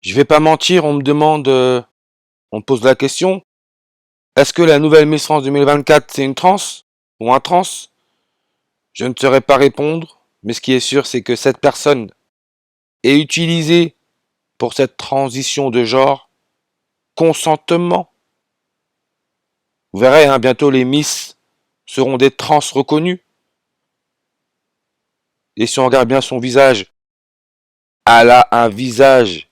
Je vais pas mentir, on me demande, on me pose la question, est-ce que la nouvelle Miss France 2024 c'est une trans ou un trans? Je ne saurais pas répondre, mais ce qui est sûr c'est que cette personne est utilisée pour cette transition de genre consentement. Vous verrez, hein, bientôt les Miss seront des trans reconnues. Et si on regarde bien son visage, elle a un visage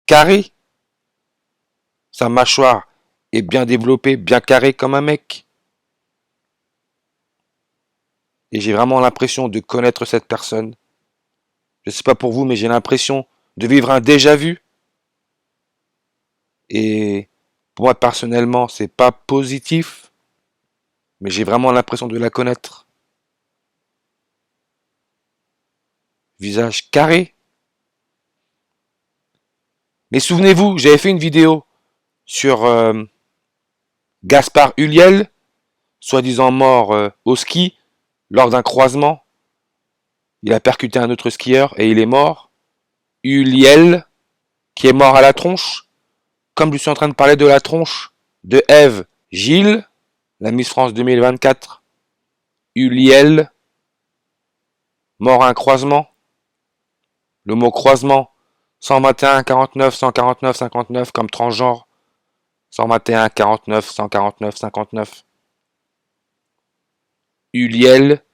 carré. Sa mâchoire est bien développée, bien carrée comme un mec. Et j'ai vraiment l'impression de connaître cette personne. Je sais pas pour vous, mais j'ai l'impression de vivre un déjà-vu. Et pour moi, personnellement, c'est pas positif, mais j'ai vraiment l'impression de la connaître. Visage carré. Mais souvenez-vous, j'avais fait une vidéo sur Gaspard Ulliel, soi-disant mort au ski, lors d'un croisement. Il a percuté un autre skieur et il est mort. Ulliel, qui est mort à la tronche. Comme je suis en train de parler de la tronche de Ève Gilles, la Miss France 2024. Ulliel, mort à un croisement. Le mot croisement, 121, 49, 149, 59, comme transgenre. 121, 49, 149, 59. Ulliel,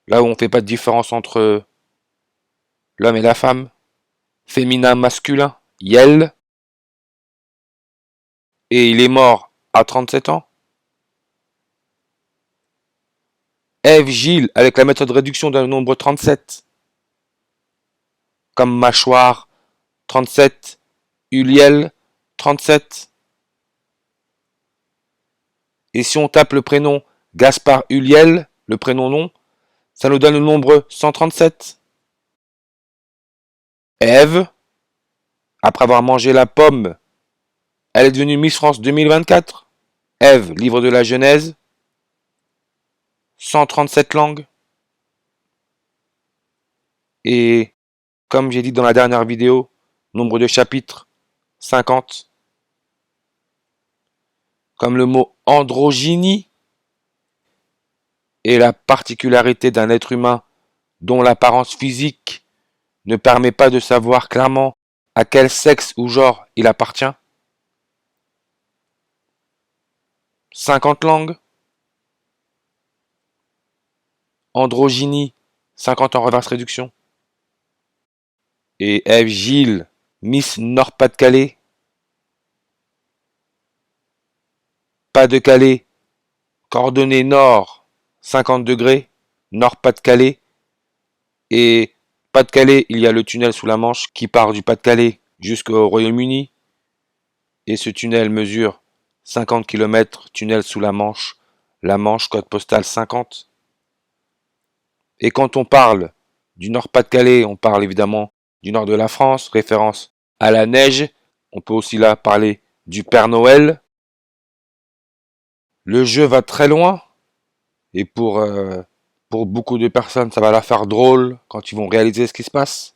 là où on fait pas de différence entre l'homme et la femme. Féminin, masculin. Yel. Et il est mort à 37 ans. Ève Gilles, avec la méthode de réduction d'un nombre 37. Comme mâchoire, 37. Ulliel, 37. Et si on tape le prénom Gaspard Ulliel, le prénom nom, ça nous donne le nombre 137. Ève, après avoir mangé la pomme, elle est devenue Miss France 2024. Ève, livre de la Genèse, 137 langues. Et comme j'ai dit dans la dernière vidéo, nombre de chapitres, 50. Comme le mot androgynie est la particularité d'un être humain dont l'apparence physique ne permet pas de savoir clairement à quel sexe ou genre il appartient. 50 langues. Androgynie, 50 en reverse réduction. Et Ève Gilles, Miss Nord-Pas-de-Calais. Pas-de-Calais, coordonnées nord, 50 degrés. Nord-Pas-de-Calais. Et Pas-de-Calais, il y a le tunnel sous la Manche qui part du Pas-de-Calais jusqu'au Royaume-Uni. Et ce tunnel mesure 50 km, tunnel sous la Manche, code postal 50. Et quand on parle du Nord-Pas-de-Calais, on parle évidemment du nord de la France, référence à la neige. On peut aussi là parler du Père Noël. Le jeu va très loin et pour beaucoup de personnes, ça va la faire drôle quand ils vont réaliser ce qui se passe.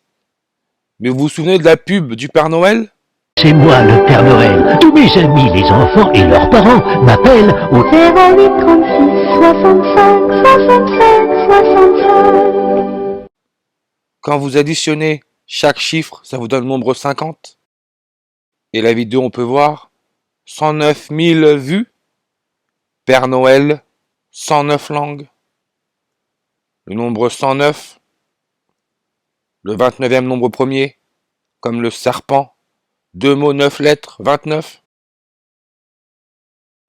Mais vous vous souvenez de la pub du Père Noël? C'est moi le Père Noël. Tous mes amis, les enfants et leurs parents m'appellent au 08 36 65 65 65. Quand vous additionnez chaque chiffre, ça vous donne le nombre 50. Et la vidéo, on peut voir 109 000 vues. Père Noël, 109 langues. Le nombre 109, le 29e nombre premier, comme le serpent. 2 mots, 9 lettres, 29.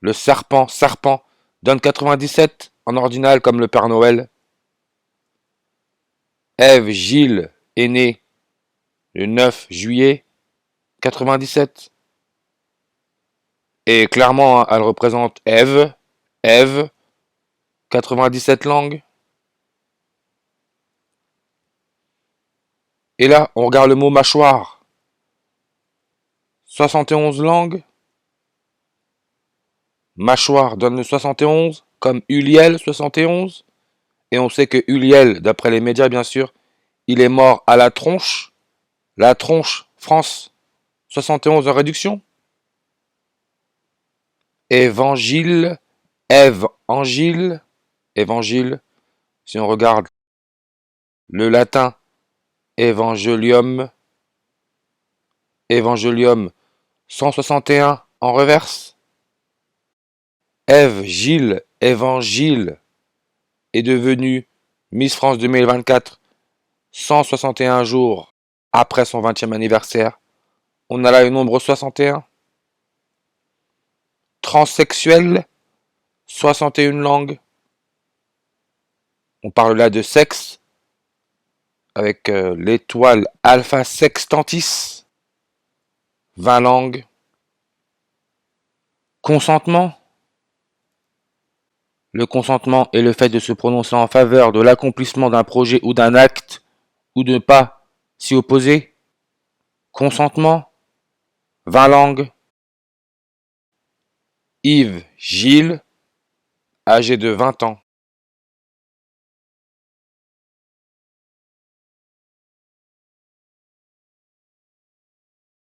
Le serpent, serpent, donne 97 en ordinal comme le Père Noël. Ève Gilles est née le 9 juillet 97. Et clairement, elle représente Ève, 97 langues. Et là, on regarde le mot mâchoire. 71 langues. Mâchoire donne le 71, comme Ulliel 71. Et on sait que Ulliel, d'après les médias bien sûr, il est mort à la tronche France, 71 en réduction. Évangile, Ève, Angile, Évangile. Si on regarde le latin, Evangelium, Evangelium 161 en reverse. Ève, Gilles, Évangile est devenu Miss France 2024 161 jours après son 20e anniversaire. On a là le nombre 61. Transsexuel, 61 langues. On parle là de sexe avec l'étoile Alpha Sextantis, 20 langues. Consentement. Le consentement est le fait de se prononcer en faveur de l'accomplissement d'un projet ou d'un acte, ou de ne pas s'y opposer. Consentement, 20 langues. Yves Gilles, âgé de 20 ans.